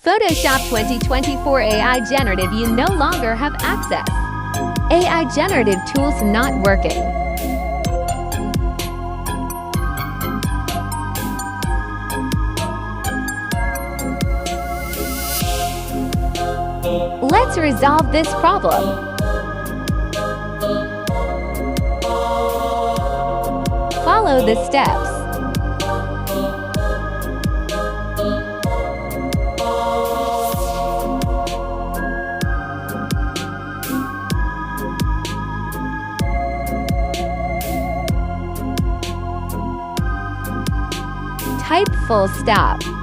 Photoshop 2024 AI Generative, you no longer have access. AI Generative tools not working. Let's resolve this problem. Follow the steps. Type full stop.